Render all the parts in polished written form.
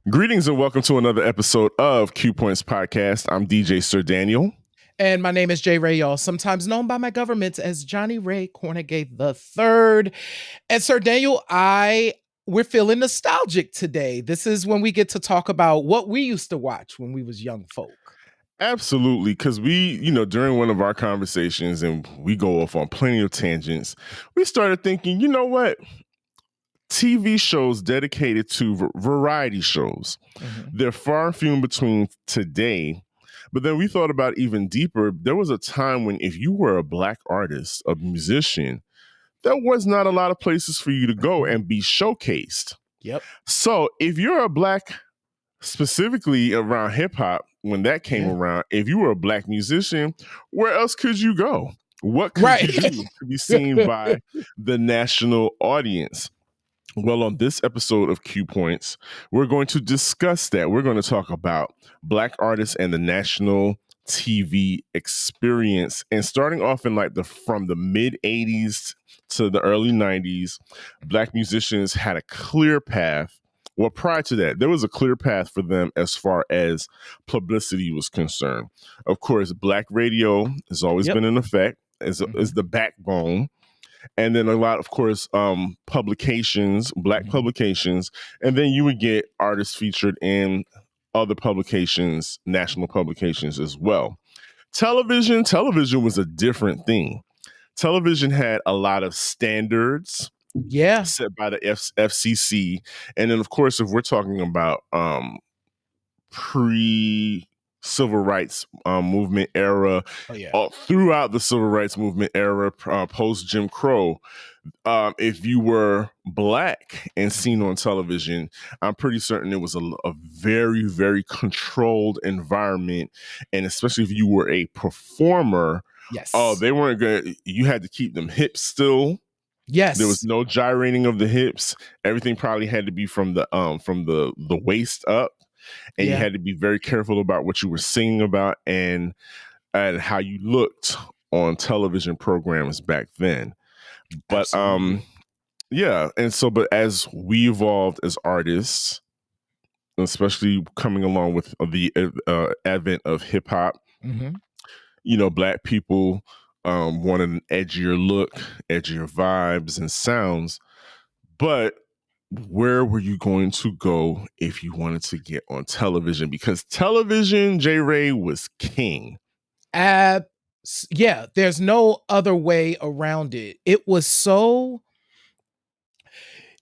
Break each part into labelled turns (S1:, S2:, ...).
S1: Greetings and welcome to another episode of Q Points Podcast. I'm DJ Sir Daniel.
S2: And my name is J. Ray, y'all, sometimes known by my government as Johnny Ray Cornegate III. And Sir Daniel, we're feeling nostalgic today. This is when we get to talk about what we used to watch when we was young folk.
S1: Absolutely, because during one of our conversations, and we go off on plenty of tangents, we started thinking, you know what? TV shows dedicated to variety shows. They're far and few in between today. But then we thought about even deeper. There was a time when if you were a Black artist, a musician, there was not a lot of places for you to go and be showcased.
S2: Yep.
S1: So if you're a Black, specifically around hip hop, when that came around, if you were a Black musician, where else could you go? What could you do to be seen by the national audience? Well, on this episode of Q Points, we're going to discuss that. We're going to talk about Black artists and the national TV experience. And starting off in from the mid 80s to the early 90s, Black musicians had a clear path. Well, prior to that, there was a clear path for them as far as publicity was concerned. Of course, Black radio has always been in effect as the backbone. And then a lot, of course, publications, Black publications. And then you would get artists featured in other publications, national publications as well. Television was a different thing. Television had a lot of standards set by the FCC. And then, of course, if we're talking about pre-civil rights movement era, throughout the civil rights movement era, post-Jim Crow, if you were Black and seen on television, I'm pretty certain it was a very, very controlled environment. And especially if you were a performer, they weren't good. You had to keep them hips still.
S2: Yes.
S1: There was no gyrating of the hips. Everything probably had to be from the waist up. And you had to be very careful about what you were singing about and how you looked on television programs back then. But and so but as we evolved as artists, especially coming along with the advent of hip hop, Black people wanted an edgier look, edgier vibes and sounds. But where were you going to go if you wanted to get on television? Because television, J. Ray, was king.
S2: There's no other way around it. It was so...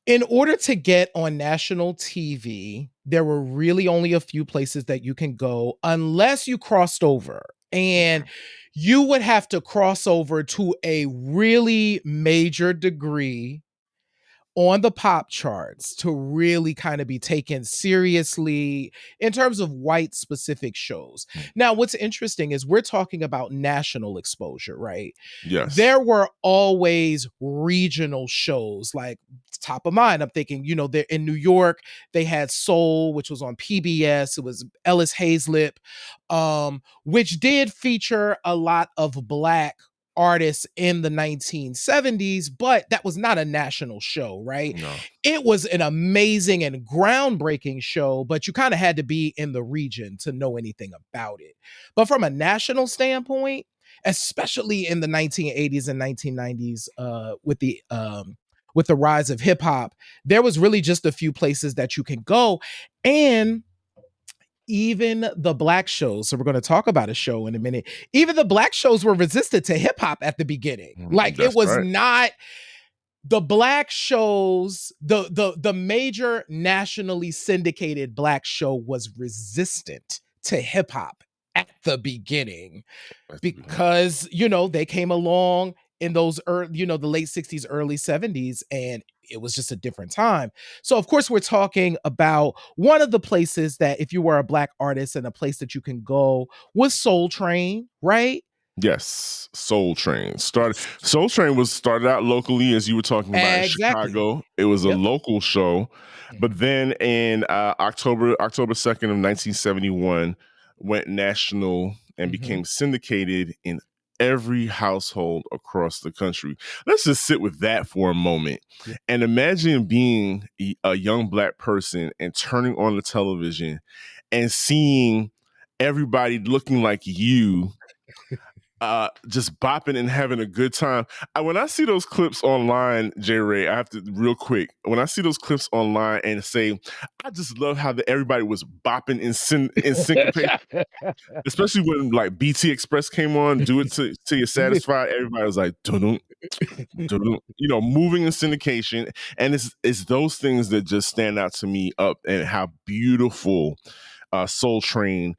S2: In order to get on national TV, there were really only a few places that you can go unless you crossed over. And you would have to cross over to a really major degree on the pop charts to really kind of be taken seriously in terms of white specific shows. Now, what's interesting is we're talking about national exposure, right?
S1: Yes.
S2: There were always regional shows, like top of mind. I'm thinking, they're in New York, they had Soul, which was on PBS. It was Ellis Hazlip, which did feature a lot of Black artists in the 1970s, but that was not a national show, right?
S1: No.
S2: It was an amazing and groundbreaking show, but you kind of had to be in the region to know anything about it. But from a national standpoint, especially in the 1980s and 1990s, with the rise of hip hop, there was really just a few places that you can go. And even the Black shows, so we're going to talk about a show in a minute, even the Black shows were resistant to hip hop at the beginning. Like, it was not the Black shows, the major nationally syndicated Black show was resistant to hip hop at the beginning because, they came along in those early, the late 60s, early 70s, and it was just a different time. So, of course, we're talking about one of the places that if you were a Black artist and a place that you can go was Soul Train, right?
S1: Yes, Soul Train. Soul Train was started out locally, as you were talking about, in Chicago. It was a local show. But then in October 2nd of 1971, went national and became syndicated in every household across the country. Let's just sit with that for a moment and imagine being a young Black person and turning on the television and seeing everybody looking like you, just bopping and having a good time. When I see those clips online, J. Ray, I have to real quick. When I see those clips online and say, I just love how everybody was bopping in syncopation, especially when like BT Express came on, do it till you're satisfied. Everybody was like, dun dun, moving in syndication, and it's those things that just stand out to me up and how beautiful Soul Train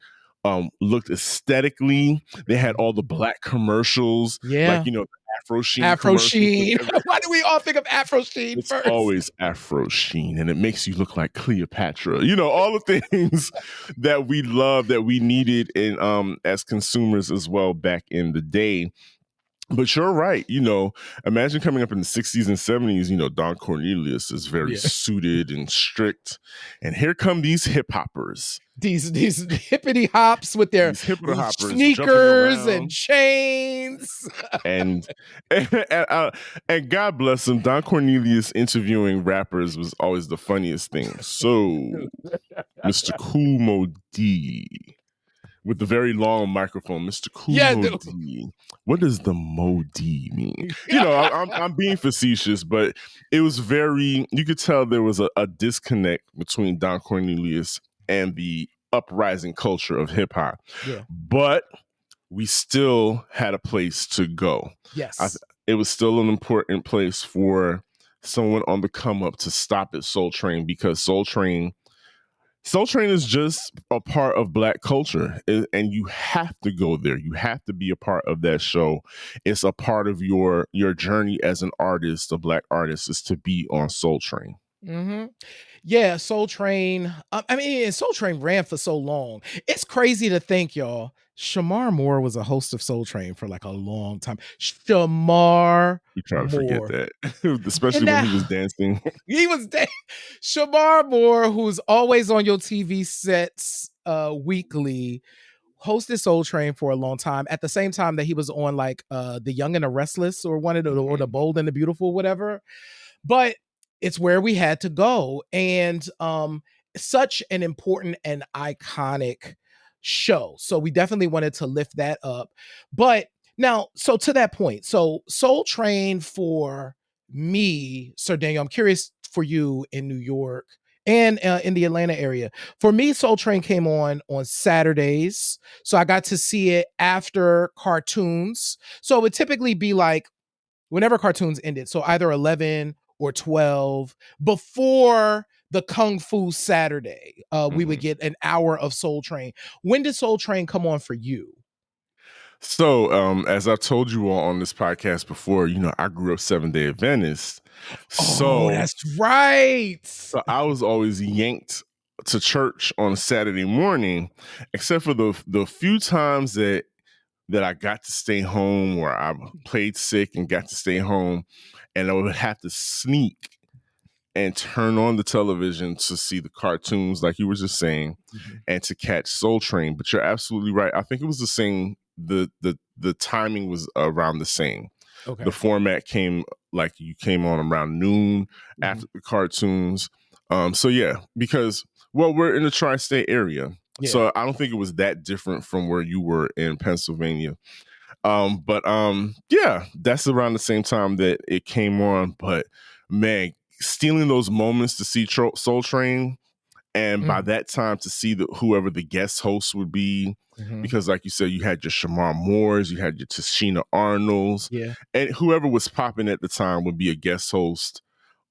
S1: looked aesthetically. They had all the Black commercials, like the Afro Sheen
S2: Sheen. Why do we all think of Afro Sheen
S1: it's
S2: first?
S1: always Afro Sheen, and it makes you look like Cleopatra. All the things that we love, that we needed in as consumers as well back in the day. But you're right. Imagine coming up in the 60s and 70s, Don Cornelius is very suited and strict. And here come these hip hoppers.
S2: These hippity hops with their sneakers and chains.
S1: and God bless him, Don Cornelius interviewing rappers was always the funniest thing. So, Mr. Kool Moe Dee, with the very long microphone, Mr. Kool Moe Dee. What does the Moe Dee mean? I'm being facetious, but it was you could tell there was a disconnect between Don Cornelius and the uprising culture of hip hop.
S2: Yeah.
S1: But we still had a place to go.
S2: Yes.
S1: It was still an important place for someone on the come up to stop at Soul Train, because Soul Train is just a part of Black culture, and you have to go there. You have to be a part of that show. It's a part of your journey as an artist, a Black artist, is to be on Soul Train.
S2: Mm-hmm. Yeah, Soul Train. Soul Train ran for so long. It's crazy to think, y'all. Shamar Moore was a host of Soul Train for like a long time. Shamar
S1: You try to
S2: Moore.
S1: forget that, especially when he was dancing.
S2: Shamar Moore, who's always on your TV sets weekly, hosted Soul Train for a long time. At the same time that he was on like The Young and the Restless, or one of the, or The Bold and the Beautiful, whatever. But it's where we had to go, and such an important and iconic show. So we definitely wanted to lift that up. But now, so to that point, so Soul Train for me, Sir Daniel, I'm curious for you in New York and in the Atlanta area. For me, Soul Train came on Saturdays. So I got to see it after cartoons. So it would typically be like whenever cartoons ended. So either 11 or 12 before the Kung Fu Saturday, we would get an hour of Soul Train. When did Soul Train come on for you?
S1: So, as I've told you all on this podcast before, I grew up Seventh-day Adventist.
S2: So that's right.
S1: So I was always yanked to church on a Saturday morning, except for the few times that I got to stay home, or I played sick and got to stay home, and I would have to sneak and turn on the television to see the cartoons, like you were just saying, and to catch Soul Train. But you're absolutely right. I think it was the same. The timing was around the same. Okay. The format came on around noon after the cartoons. So yeah, because we're in the tri-state area. Yeah. So I don't think it was that different from where you were in Pennsylvania. But yeah, that's around the same time that it came on. But man, stealing those moments to see Soul Train, and by that time to see whoever the guest host would be, because like you said, you had your Shamar Moores, you had your Tashina Arnolds, and whoever was popping at the time would be a guest host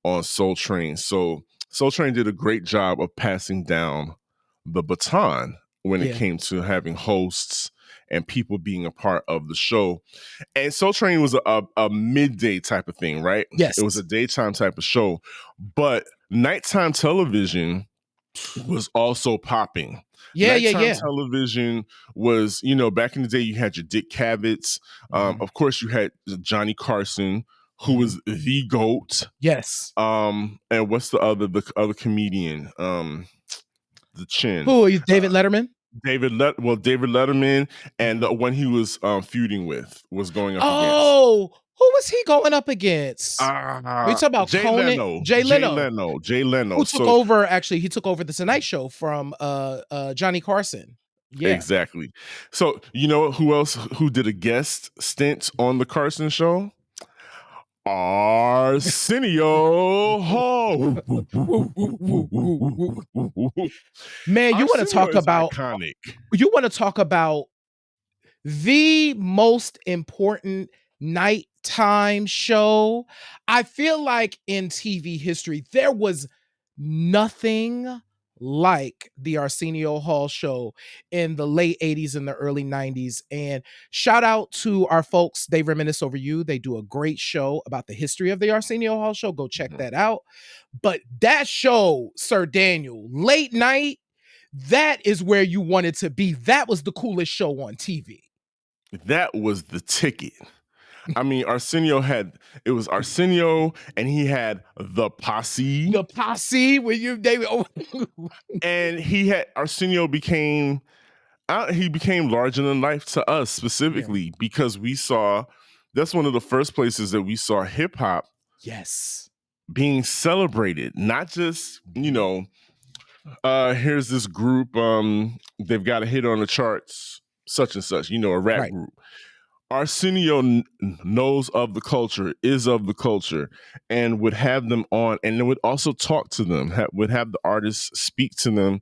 S1: on Soul Train. So Soul Train did a great job of passing down the baton when it came to having hosts and people being a part of the show. And Soul Train was a midday type of thing, right?
S2: Yes.
S1: It was a daytime type of show, but nighttime television was also popping. Nighttime television was, back in the day, you had your Dick Cavett's. Of course, you had Johnny Carson, who was the GOAT.
S2: Yes.
S1: And what's the other comedian? The Chin.
S2: Who is David Letterman?
S1: David Letterman, and the one he was feuding with was going up against.
S2: Oh, who was he going up against? Are you talking about
S1: Jay
S2: Conan?
S1: Leno.
S2: Jay
S1: Jay
S2: Leno,
S1: Leno. Jay Leno.
S2: who took
S1: So
S2: over, actually, he took over the Tonight Show from Johnny Carson. Yeah.
S1: exactly. So you know who else who did a guest stint on the Carson show? Arsenio Hall.
S2: Man,
S1: Arsenio is iconic.
S2: you want to talk about the most important nighttime show. I feel like in TV history, there was nothing like the Arsenio Hall show in the late 80s and the early 90s. And shout out to our folks, They Reminisce Over You. They do a great show about the history of the Arsenio Hall show. Go check that out. But that show, Sir Daniel, late night, that is where you wanted to be. That was the coolest show on TV.
S1: That was the ticket. I mean, Arsenio and he had the posse.
S2: The posse with you, David.
S1: And Arsenio became larger than life to us specifically because that's one of the first places that we saw hip hop being celebrated. Not just, here's this group, they've got a hit on the charts, such and such, a rap group. Arsenio knows of the culture, is of the culture, and would have them on, and then would also talk to them, would have the artists speak to them.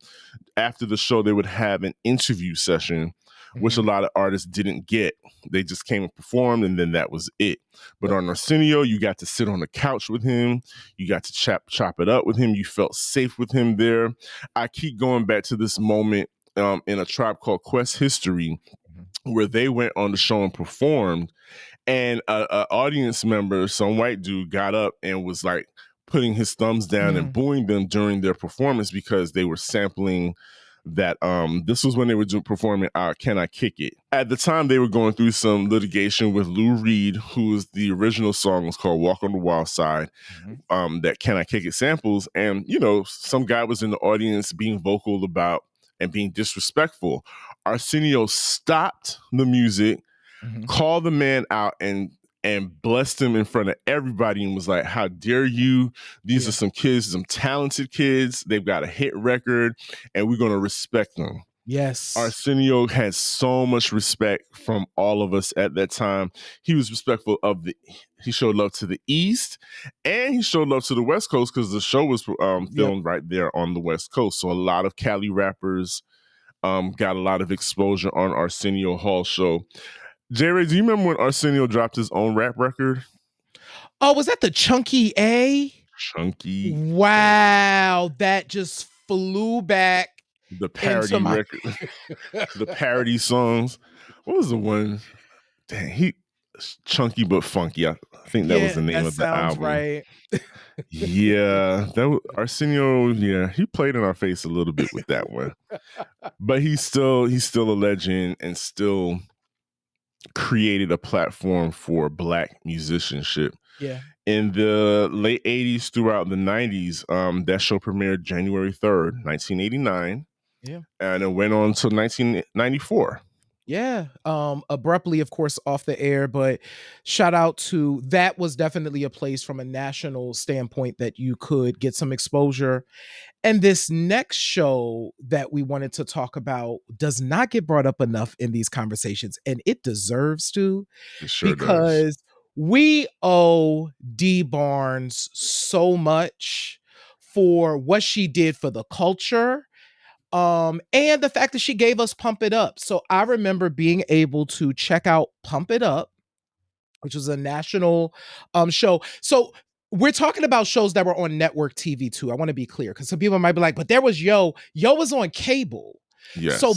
S1: After the show, they would have an interview session, which a lot of artists didn't get. They just came and performed, and then that was it. But on Arsenio, you got to sit on the couch with him. You got to chop it up with him. You felt safe with him there. I keep going back to this moment in A Tribe Called Quest history, where they went on the show and performed, and a audience member, some white dude, got up and was like putting his thumbs down and booing them during their performance because they were sampling that. This was when they were performing Can I Kick It? At the time, they were going through some litigation with Lou Reed, who's the original song was called Walk on the Wild Side, that Can I Kick It samples. And, some guy was in the audience being vocal about and being disrespectful. Arsenio stopped the music, called the man out, and blessed him in front of everybody and was like, how dare you? These are some kids, some talented kids. They've got a hit record, and we're going to respect them.
S2: Yes.
S1: Arsenio had so much respect from all of us at that time. He was respectful he showed love to the East, and he showed love to the West Coast because the show was filmed right there on the West Coast. So a lot of Cali rappers got a lot of exposure on Arsenio Hall show. J-Ray, do you remember when Arsenio dropped his own rap record?
S2: Oh, was that the Chunky A?
S1: Chunky.
S2: Wow, that just flew back.
S1: The parody record. The parody songs. What was the one? Dang, Chunky but Funky. I think that was the name of the album.
S2: Right.
S1: Yeah, Arsenio. Yeah, he played in our face a little bit with that one, but he's still a legend and still created a platform for Black musicianship.
S2: Yeah.
S1: In the late 80s throughout the 90s, that show premiered January 3rd, 1989.
S2: Yeah.
S1: And it went on to 1994.
S2: Yeah. Abruptly, of course, off the air, but shout out to that was definitely a place from a national standpoint that you could get some exposure. And this next show that we wanted to talk about does not get brought up enough in these conversations, and it deserves to.
S1: It sure
S2: because
S1: does.
S2: We owe Dee Barnes so much for what she did for the culture. And the fact that she gave us Pump It Up. So I remember being able to check out Pump It Up, which was a national show. So we're talking about shows that were on network TV too. I want to be clear because some people might be like, but there was Yo was on cable.
S1: Yes.
S2: So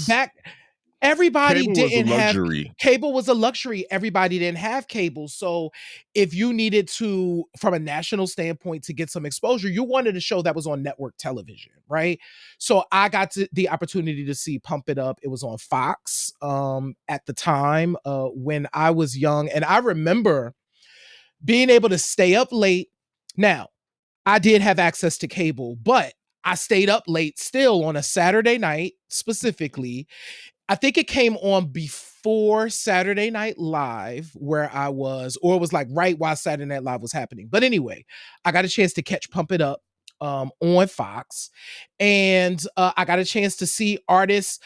S2: everybody didn't have
S1: cable
S2: was a luxury. Everybody didn't have cable. So if you needed to, from a national standpoint, to get some exposure, you wanted a show that was on network television, right? So I got the opportunity to see Pump It Up. It was on Fox at the time when I was young. And I remember being able to stay up late. Now, I did have access to cable, but I stayed up late still on a Saturday night specifically. I think it came on before Saturday Night Live, where I was, or it was like right while Saturday Night Live was happening. But anyway, I got a chance to catch Pump It Up on Fox, and I got a chance to see artists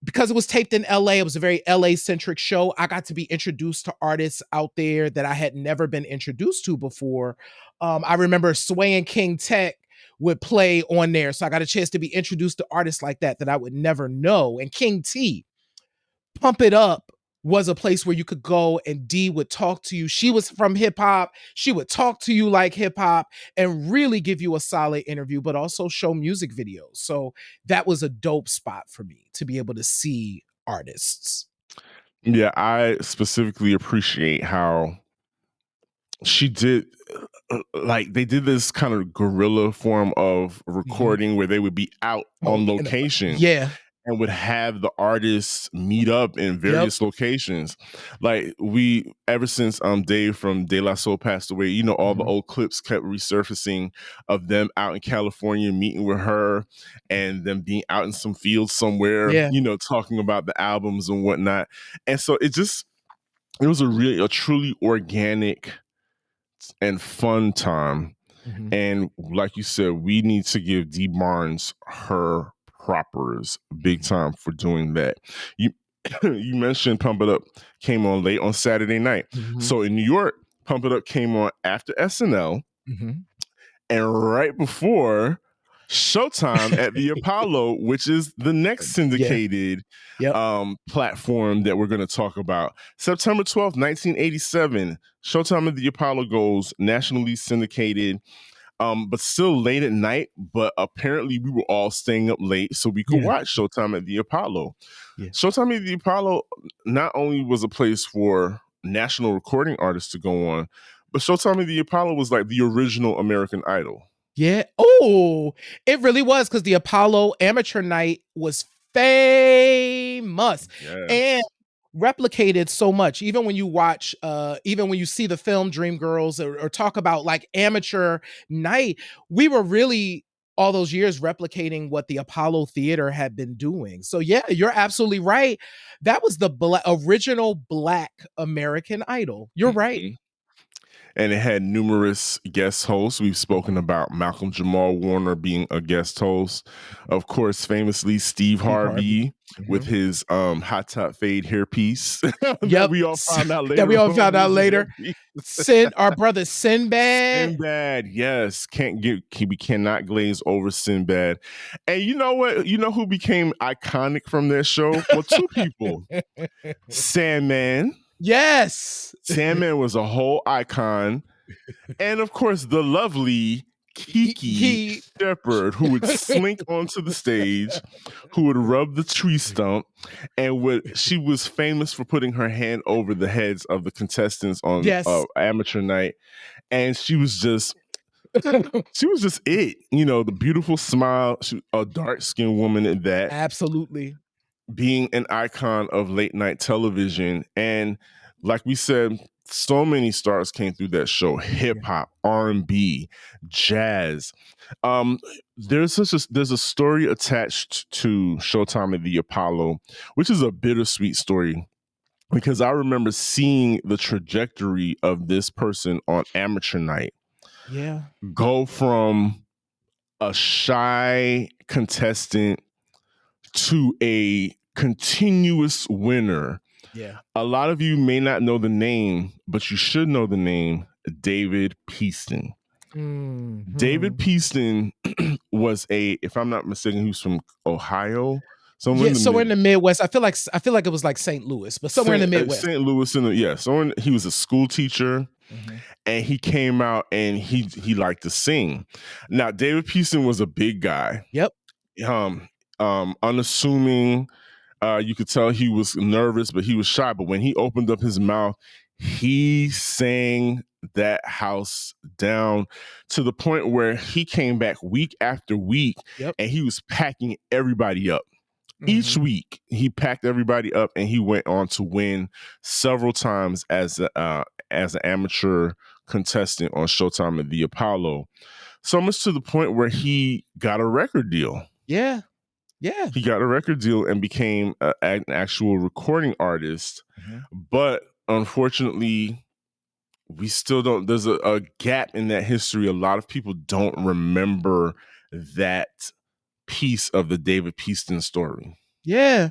S2: because it was taped in LA. It was a very LA centric show. I got to be introduced to artists out there that I had never been introduced to before. I remember Sway and King Tech would play on there. So I got a chance to be introduced to artists like that I would never know. And King T, Pump It Up was a place where you could go and Dee would talk to you. She was from hip hop. She would talk to you like hip hop and really give you a solid interview, but also show music videos. So that was a dope spot for me to be able to see artists.
S1: Yeah, I specifically appreciate how she did, like, they did this kind of guerrilla form of recording where they would be out on location.
S2: Yeah.
S1: And would have the artists meet up in various locations. Like, we, ever since Dave from De La Soul passed away, you know, all the old clips kept resurfacing of them out in California meeting with her and them being out in some field somewhere, you know, talking about the albums and whatnot. And so it was a truly organic and fun time. And like you said, we need to give Dee Barnes her propers big time for doing that. You mentioned Pump It Up came on late on Saturday night. So in New York, Pump It Up came on after SNL and right before Showtime at the Apollo, which is the next syndicated platform that we're going to talk about. September 12th, 1987, Showtime at the Apollo goes nationally syndicated. But still late at night, but apparently we were all staying up late so we could watch Showtime at the Apollo. Showtime at the Apollo not only was a place for national recording artists to go on, but Showtime at the Apollo was like the original American Idol.
S2: Yeah. Oh, it really was, because the Apollo Amateur Night was famous and replicated so much. Even when you watch, even when you see the film Dreamgirls or talk about like Amateur Night, we were really all those years replicating what the Apollo Theater had been doing. So yeah, you're absolutely right. That was the original Black American Idol. You're right.
S1: And it had numerous guest hosts. We've spoken about Malcolm Jamal Warner being a guest host. Of course, famously Steve Harvey with his hot top fade hairpiece. That we all found out later.
S2: Our brother Sinbad.
S1: Sinbad, yes. We cannot glaze over Sinbad. And you know what? You know who became iconic from that show? Well, two people. Sandman.
S2: Yes.
S1: Sandman was a whole icon. And of course, the lovely Kiki Shepard, who would slink onto the stage, who would rub the tree stump, and she was famous for putting her hand over the heads of the contestants on Amateur Night. And she was just it, you know, the beautiful smile, a dark-skinned woman at that.
S2: Absolutely.
S1: Being an icon of late night television. And like we said, so many stars came through that show: hip hop, R&B, jazz. There's a story attached to Showtime at the Apollo, which is a bittersweet story, because I remember seeing the trajectory of this person on Amateur Night go from a shy contestant to a continuous winner. A lot of you may not know the name, but you should know the name David Peaston. David Peaston was if I'm not mistaken, he was from Ohio.
S2: Somewhere in the Midwest. I feel like it was like St. Louis, but somewhere in the Midwest.
S1: St. Louis, he was a school teacher, and he came out and he liked to sing. Now, David Peaston was a big guy. Unassuming. You could tell he was nervous, but he was shy. But when he opened up his mouth, he sang that house down to the point where he came back week after week and he was packing everybody up. Each week, he packed everybody up and he went on to win several times as an amateur contestant on Showtime at the Apollo. So much to the point where he got a record deal.
S2: Yeah. Yeah.
S1: He got a record deal and became an actual recording artist. But unfortunately, we still don't. There's a gap in that history. A lot of people don't remember that piece of the David Peaston story.
S2: Yeah.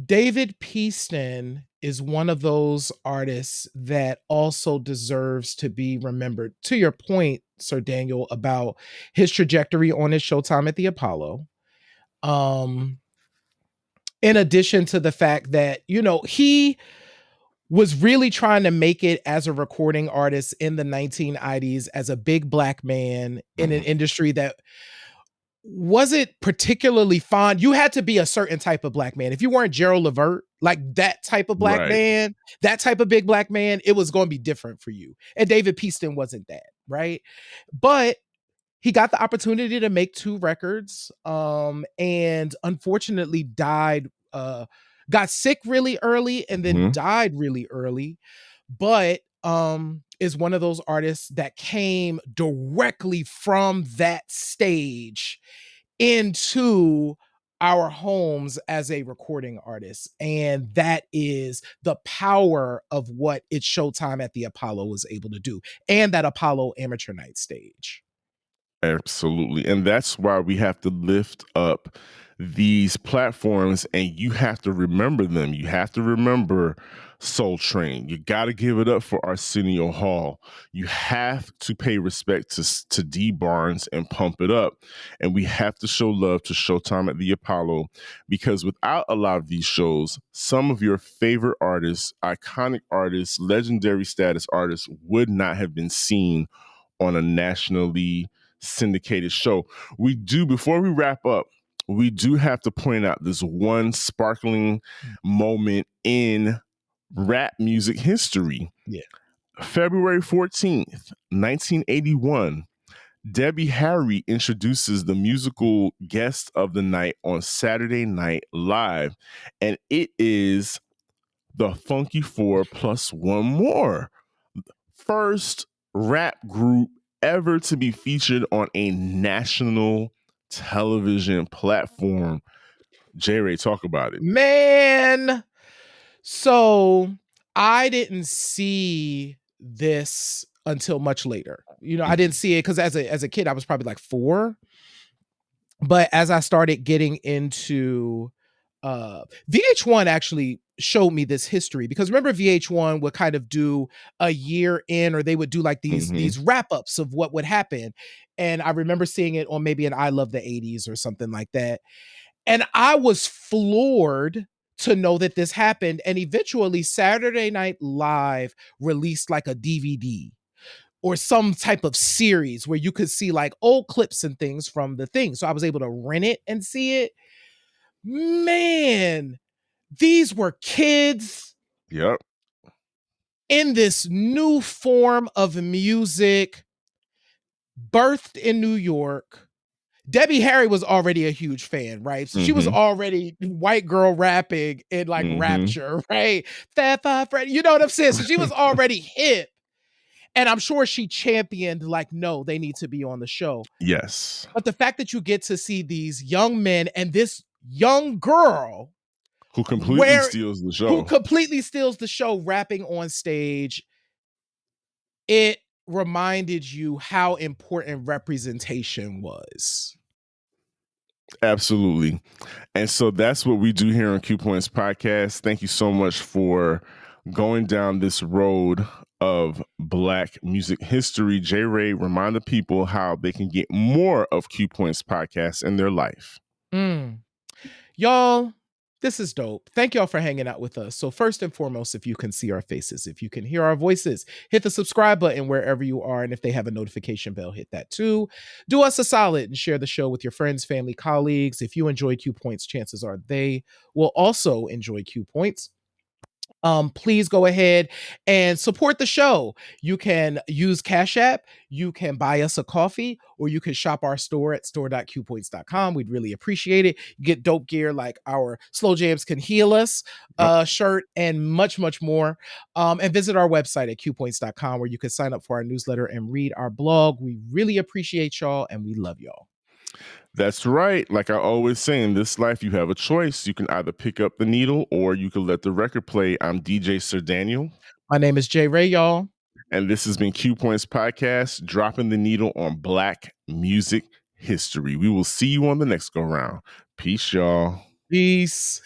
S2: David Peaston is one of those artists that also deserves to be remembered. To your point, Sir Daniel, about his trajectory on his Showtime at the Apollo. In addition to the fact that, he was really trying to make it as a recording artist in the 1980s as a big black man in an industry that wasn't particularly fond. You had to be a certain type of black man. If you weren't Gerald Levert, like that type of black man, that type of big black man, it was going to be different for you. And David Peaston wasn't that, right? But he got the opportunity to make 2 records, and unfortunately got sick really early and then died really early. But is one of those artists that came directly from that stage into our homes as a recording artist. And that is the power of what It's Showtime at the Apollo was able to do, and that Apollo Amateur Night stage.
S1: Absolutely. And that's why we have to lift up these platforms, and you have to remember them. You have to remember Soul Train. You got to give it up for Arsenio Hall. You have to pay respect to Dee Barnes and Pump It Up. And we have to show love to Showtime at the Apollo, because without a lot of these shows, some of your favorite artists, iconic artists, legendary status artists would not have been seen on a nationally syndicated show. We do, before we wrap up, we do have to point out this one sparkling moment in rap music history.
S2: Yeah.
S1: February 14th, 1981, Debbie Harry introduces the musical guest of the night on Saturday Night Live, and it is the Funky Four plus one more. First rap group ever to be featured on a national television platform. J-Ray, talk about it.
S2: Man, so I didn't see this until much later. I didn't see it because as a kid, I was probably like 4. But as I started getting into VH1 actually showed me this history, because remember VH1 would kind of do a year in, or they would do like these wrap-ups of what would happen. And I remember seeing it on maybe an I Love the 80s or something like that. And I was floored to know that this happened. And eventually Saturday Night Live released like a DVD or some type of series where you could see like old clips and things from the thing. So I was able to rent it and see it. Man, these were kids.
S1: Yep.
S2: In this new form of music, birthed in New York. Debbie Harry was already a huge fan, right? So she was already white girl rapping in like Rapture, right? Fat Five Freddy, you know what I'm saying? So she was already hip. And I'm sure she championed like, no, they need to be on the show.
S1: Yes.
S2: But the fact that you get to see these young men and this young girl
S1: who completely steals the show,
S2: rapping on stage, it reminded you how important representation was.
S1: Absolutely. And so that's what we do here on Q Points Podcast. Thank you so much for going down this road of Black music history. J-Ray, remind the people how they can get more of Q Points Podcast in their life.
S2: Y'all, this is dope. Thank y'all for hanging out with us. So first and foremost, if you can see our faces, if you can hear our voices, hit the subscribe button wherever you are. And if they have a notification bell, hit that too. Do us a solid and share the show with your friends, family, colleagues. If you enjoy Q Points, chances are they will also enjoy Q Points. please go ahead and support the show. You can use Cash App, you can buy us a coffee, or you can shop our store at store.qpoints.com. We'd really appreciate it. You get dope gear like our Slow Jams Can Heal Us shirt and much, much more. And visit our website at qpoints.com where you can sign up for our newsletter and read our blog. We really appreciate y'all and we love y'all.
S1: That's right. Like I always say, in this life, you have a choice. You can either pick up the needle or you can let the record play. I'm DJ Sir Daniel.
S2: My name is Jay Ray, y'all.
S1: And this has been Q Points Podcast, dropping the needle on Black music history. We will see you on the next go round. Peace, y'all.
S2: Peace.